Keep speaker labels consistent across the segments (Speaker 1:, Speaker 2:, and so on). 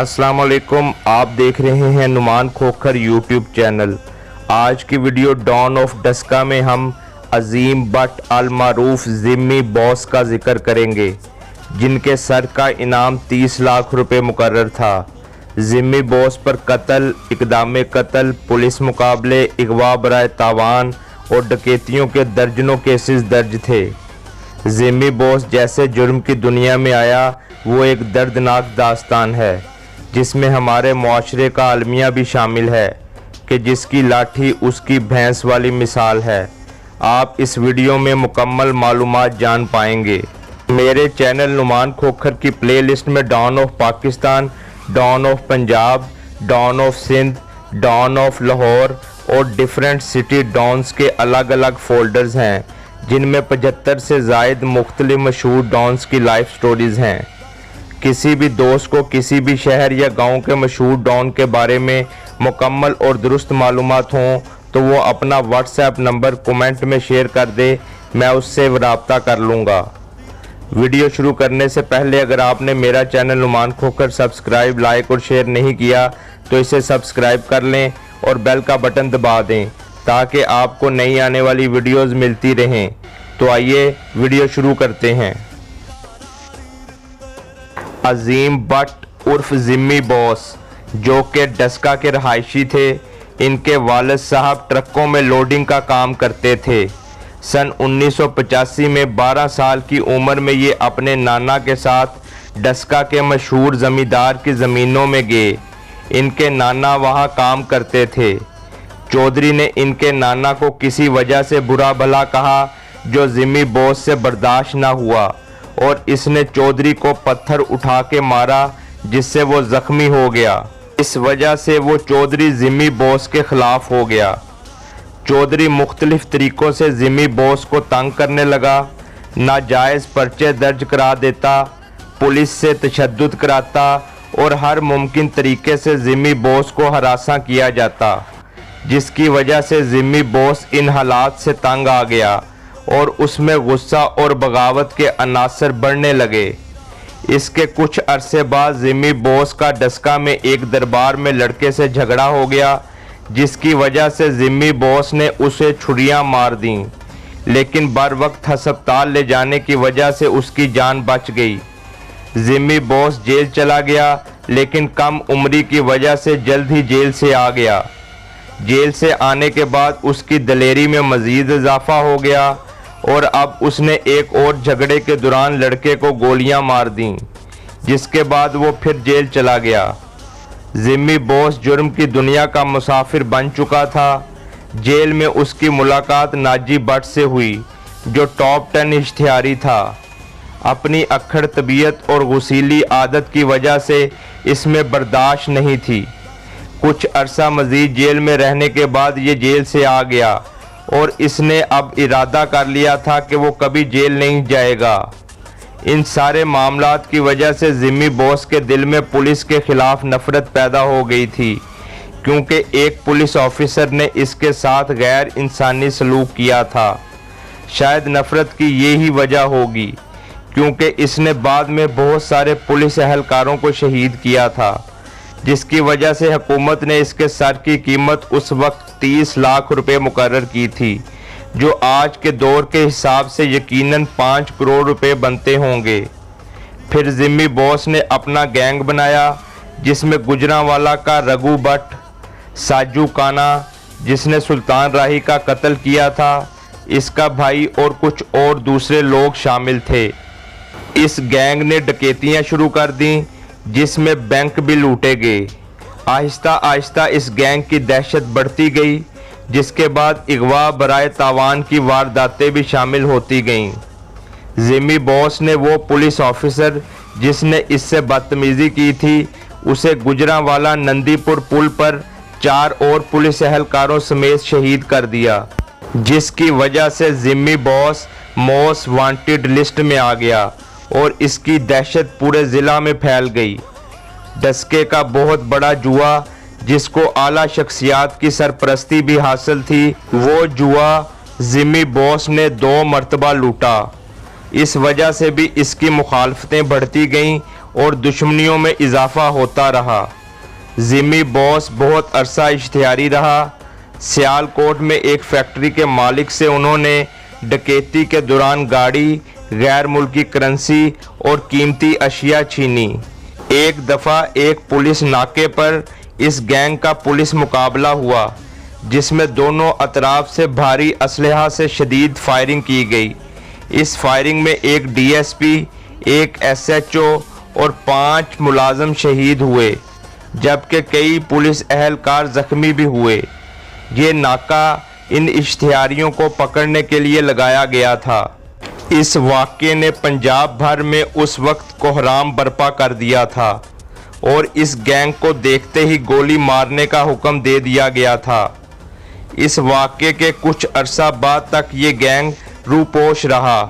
Speaker 1: अस्सलाम वालेकुम, आप देख रहे हैं नुमान खोखर यूट्यूब चैनल। आज की वीडियो डॉन ऑफ डस्का में हम अजीम बट अल मारूफ जिम्मी बॉस का जिक्र करेंगे, जिनके सर का इनाम 30 लाख रुपए मुकर्रर था। जिम्मी बॉस पर कत्ल, इक़दाम कत्ल, पुलिस मुकाबले, अगवा बराए तावान और डकैतियों के दर्जनों केसेस दर्ज थे। जिम्मी बॉस जैसे जुर्म की दुनिया में आया वो एक दर्दनाक दास्तान है, जिसमें हमारे मुआशरे का अलमिया भी शामिल है कि जिसकी लाठी उसकी भैंस वाली मिसाल है। आप इस वीडियो में मुकम्मल मालूमात जान पाएंगे। मेरे चैनल नुमान खोखर की प्लेलिस्ट में don of Pakistan, don of Punjab, don of Sindh, don of Lahore और डिफरेंट सिटी डॉन्स के अलग अलग फोल्डर्स हैं, जिनमें 75 से ज़ायद मुख्तलिफ मशहूर डॉन्स की लाइफ स्टोरीज़ हैं। किसी भी दोस्त को किसी भी शहर या गांव के मशहूर डॉन के बारे में मुकम्मल और दुरुस्त मालूमात हों तो वो अपना व्हाट्सएप नंबर कमेंट में शेयर कर दे, मैं उससे रब्ता कर लूँगा। वीडियो शुरू करने से पहले अगर आपने मेरा channel Numan Khokhar subscribe, like और शेयर नहीं किया तो इसे सब्सक्राइब कर लें और बेल का बटन दबा दें ताकि आपको नई आने वाली वीडियोज़ मिलती रहें। तो आइए वीडियो शुरू करते हैं। अजीम बट उर्फ जिम्मी बॉस, जो कि डस्का के रहायशी थे, इनके वालिद साहब ट्रकों में लोडिंग का काम करते थे। सन 1985 में 12 साल की उम्र में ये अपने नाना के साथ डस्का के मशहूर ज़मींदार की ज़मीनों में गए। इनके नाना वहाँ काम करते थे। चौधरी ने इनके नाना को किसी वजह से बुरा भला कहा जो जिम्मी बॉस से बर्दाश्त ना हुआ और इसने चौधरी को पत्थर उठा के मारा, जिससे वो जख्मी हो गया। इस वजह से वो चौधरी जिम्मी बॉस के खिलाफ हो गया। चौधरी मुख्तलिफ तरीक़ों से जिम्मी बॉस को तंग करने लगा, नाजायज़ पर्चे दर्ज करा देता, पुलिस से तशद्दुद कराता और हर मुमकिन तरीके से जिम्मी बॉस को हरासा किया जाता, जिसकी वजह से जिम्मी बॉस इन हालात से तंग आ गया और उसमें गुस्सा और बगावत के अनासर बढ़ने लगे। इसके कुछ अरसे बाद जिम्मी बॉस का डस्का में एक दरबार में लड़के से झगड़ा हो गया, जिसकी वजह से जिम्मी बॉस ने उसे छुरियां मार दीं, लेकिन बर वक्त हस्पताल ले जाने की वजह से उसकी जान बच गई। जिम्मी बॉस जेल चला गया, लेकिन कम उम्री की वजह से जल्द ही जेल से आ गया। जेल से आने के बाद उसकी दलेरी में मज़ीद इजाफा हो गया और अब उसने एक और झगड़े के दौरान लड़के को गोलियां मार दीं, जिसके बाद वो फिर जेल चला गया। जिम्मी बॉस जुर्म की दुनिया का मुसाफिर बन चुका था। जेल में उसकी मुलाकात नाजी बट से हुई, जो टॉप 10 इश्तिहारी था। अपनी अक्खड़ तबीयत और गुसीली आदत की वजह से इसमें बर्दाश्त नहीं थी। कुछ अरसा मज़ीद जेल में रहने के बाद ये जेल से आ गया और इसने अब इरादा कर लिया था कि वो कभी जेल नहीं जाएगा। इन सारे मामलात की वजह से जिम्मी बॉस के दिल में पुलिस के ख़िलाफ़ नफ़रत पैदा हो गई थी, क्योंकि एक पुलिस ऑफिसर ने इसके साथ गैर इंसानी सलूक किया था। शायद नफ़रत की यही वजह होगी, क्योंकि इसने बाद में बहुत सारे पुलिस एहलकारों को शहीद किया था, जिसकी वजह से हुकूमत ने इसके सर की कीमत उस वक्त 30 लाख रुपए मुकर्रर की थी, जो आज के दौर के हिसाब से यकीनन 5 करोड़ रुपए बनते होंगे। फिर जिम्मी बॉस ने अपना गैंग बनाया, जिसमें गुजरांवाला का रघु भट्ट, साजू काना जिसने सुल्तान राही का कत्ल किया था, इसका भाई और कुछ और दूसरे लोग शामिल थे। इस गैंग ने डकैतियाँ शुरू कर दी, जिसमें बैंक भी लूटे गए। आहिस्ता आहिस्ता इस गैंग की दहशत बढ़ती गई, जिसके बाद अगवा बराए तावान की वारदातें भी शामिल होती गईं। जिम्मी बॉस ने वो पुलिस ऑफिसर जिसने इससे बदतमीज़ी की थी, उसे गुजरांवाला नंदीपुर पुल पर 4 और पुलिस एहलकारों समेत शहीद कर दिया, जिसकी वजह से Jimmy boss most wanted list में आ गया और इसकी दहशत पूरे ज़िला में फैल गई। डस्के का बहुत बड़ा जुआ, जिसको आला शख्सियात की सरपरस्ती भी हासिल थी, वो जुआ जिम्मी बॉस ने 2 मरतबा लूटा। इस वजह से भी इसकी मुखालफतें बढ़ती गईं और दुश्मनियों में इजाफा होता रहा। जिमी बॉस बहुत अरसा इश्तिहारी रहा। सियालकोट में एक फैक्ट्री के मालिक से उन्होंने डकैती के दौरान गाड़ी, गैर मुल्की करेंसी और कीमती अशिया छीनी। एक दफ़ा एक पुलिस नाके पर इस गैंग का पुलिस मुकाबला हुआ, जिसमें दोनों अतराफ से भारी असलहा से शदीद फायरिंग की गई। इस फायरिंग में एक डीएसपी, एक एसएचओ और 5 मुलाजम शहीद हुए, जबकि कई पुलिस अहलकार जख्मी भी हुए। ये नाका इन इश्तिहारियों को पकड़ने के लिए लगाया गया था। इस वाक़े ने पंजाब भर में उस वक्त कोहराम बर्पा कर दिया था और इस गैंग को देखते ही गोली मारने का हुक्म दे दिया गया था। इस वाक़े के कुछ अरसा बाद तक ये गैंग रूपोश रहा,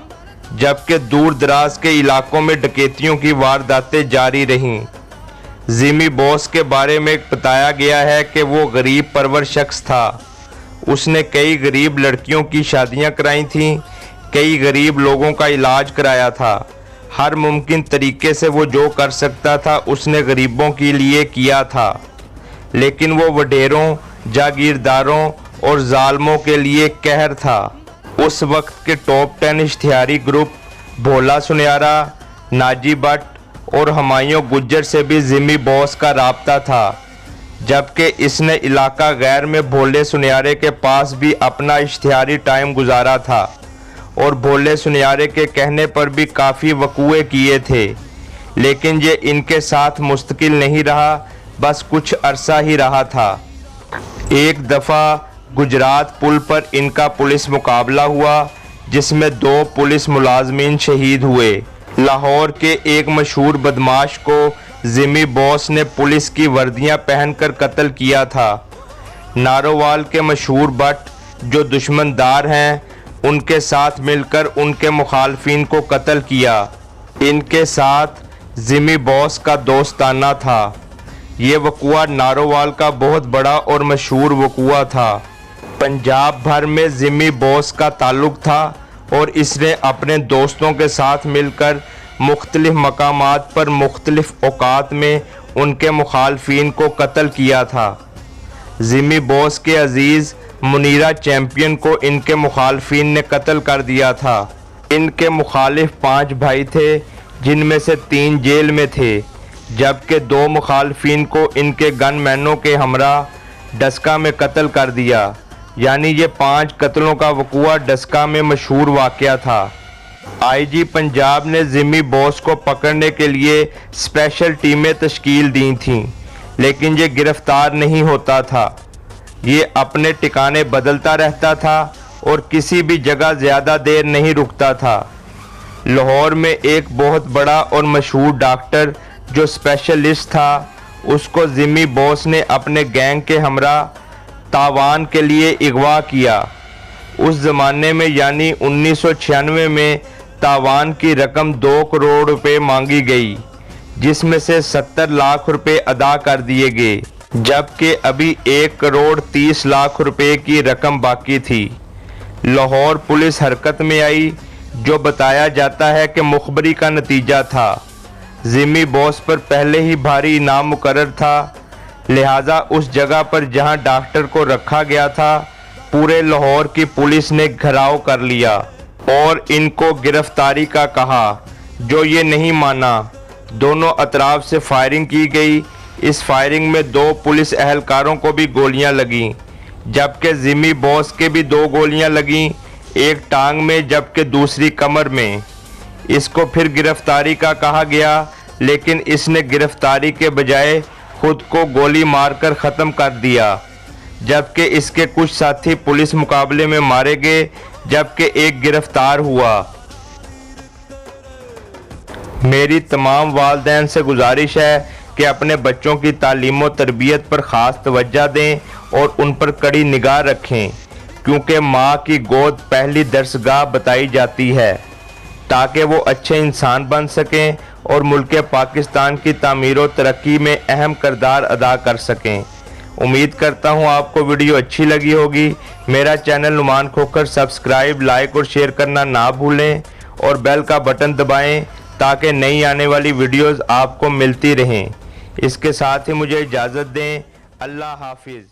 Speaker 1: जबकि दूर दराज के इलाकों में डकैतियों की वारदातें जारी रहीं। जिमी बॉस के बारे में बताया गया है कि वो गरीब परवर शख्स था। उसने कई गरीब लड़कियों की शादियां कराई थीं, कई गरीब लोगों का इलाज कराया था। हर मुमकिन तरीके से वो जो कर सकता था उसने गरीबों के लिए किया था, लेकिन वो वडेरों, जागीरदारों और जालमों के लिए कहर था। उस वक्त के टॉप 10 इश्तिहारी ग्रुप भोला सुनयारा, नाजी भट्ट और हुमायूं गुज्जर से भी जिमी बॉस का राब्ता था, जबकि इसने इलाका गैर में भोले सुनयारे के पास भी अपना इश्तिहारी टाइम गुजारा था और भोले सुनयारे के कहने पर भी काफ़ी वकूए किए थे, लेकिन ये इनके साथ मुस्तकिल नहीं रहा, बस कुछ अरसा ही रहा था। एक दफ़ा गुजरात पुल पर इनका पुलिस मुकाबला हुआ, जिसमें 2 पुलिस मुलाजमीन शहीद हुए। लाहौर के एक मशहूर बदमाश को जिमी बॉस ने पुलिस की वर्दियां पहनकर कत्ल किया था। नारोवाल के मशहूर भट्ट, जो दुश्मनदार हैं, उनके साथ मिलकर उनके मुखालफिन को कत्ल किया। इनके साथ जिमी बॉस का दोस्ताना था। ये वक़ुआ नारोवाल का बहुत बड़ा और मशहूर वक़ुआ था। पंजाब भर में जिमी बॉस का ताल्लुक था और इसने अपने दोस्तों के साथ मिलकर मुख्तलिफ मकामात पर मुख्तलिफ औकात में उनके मुखालफिन को कत्ल किया था। जिमी बॉस के अजीज़ मुनीरा चैम्पियन को इनके मुखालफिन ने कत्ल कर दिया था। इनके मुखालिफ 5 भाई थे, जिनमें से 3 जेल में थे, जबकि 2 मुखालफिन को इनके गनमैनों के हमरा डस्का में कत्ल कर दिया। यानी ये 5 कत्लों का वक़ुआ डस्का में मशहूर वाक़या था। आईजी पंजाब ने जिमी बॉस को पकड़ने के लिए स्पेशल टीमें तश्कील दी थीं, लेकिन ये गिरफ्तार नहीं होता था। ये अपने ठिकाने बदलता रहता था और किसी भी जगह ज़्यादा देर नहीं रुकता था। लाहौर में एक बहुत बड़ा और मशहूर डॉक्टर जो स्पेशलिस्ट था, उसको जिमी बॉस ने अपने गैंग के हमरा तावान के लिए अगवा किया। उस ज़माने में यानी 1996 में तावान की रकम 2 करोड़ रुपए मांगी गई, जिसमें से 70 लाख रुपए अदा कर दिए गए, जबकि अभी 1 करोड़ 30 लाख रुपए की रकम बाकी थी। लाहौर पुलिस हरकत में आई, जो बताया जाता है कि मुखबरी का नतीजा था। जिमी बॉस पर पहले ही भारी इनाम मुकर्रर था, लिहाजा उस जगह पर जहां डॉक्टर को रखा गया था, पूरे लाहौर की पुलिस ने घेराव कर लिया और इनको गिरफ्तारी का कहा, जो ये नहीं माना। दोनों अतराफ से फायरिंग की गई। इस फायरिंग में 2 पुलिस अहलकारों को भी गोलियां लगीं, जबकि जिमी बॉस के भी 2 गोलियां लगीं, एक टांग में जबकि दूसरी कमर में। इसको फिर गिरफ्तारी का कहा गया, लेकिन इसने गिरफ्तारी के बजाय खुद को गोली मारकर ख़त्म कर दिया, जबकि इसके कुछ साथी पुलिस मुकाबले में मारे गए, जबकि एक गिरफ्तार हुआ। मेरी तमाम वालिदैन से गुजारिश है कि अपने बच्चों की तालीम और तरबियत पर ख़ास तवज्जो दें और उन पर कड़ी निगाह रखें, क्योंकि माँ की गोद पहली दरसगाह बताई जाती है, ताकि वो अच्छे इंसान बन सकें और मुल्क पाकिस्तान की तामीर और तरक्की में अहम किरदार अदा कर सकें। उम्मीद करता हूँ आपको वीडियो अच्छी लगी होगी। मेरा channel Numan Khokhar subscribe, like और शेयर करना ना भूलें और बेल का बटन दबाएं, ताकि नई आने वाली वीडियोस आपको मिलती रहें। इसके साथ ही मुझे इजाज़त दें। अल्लाह हाफिज़।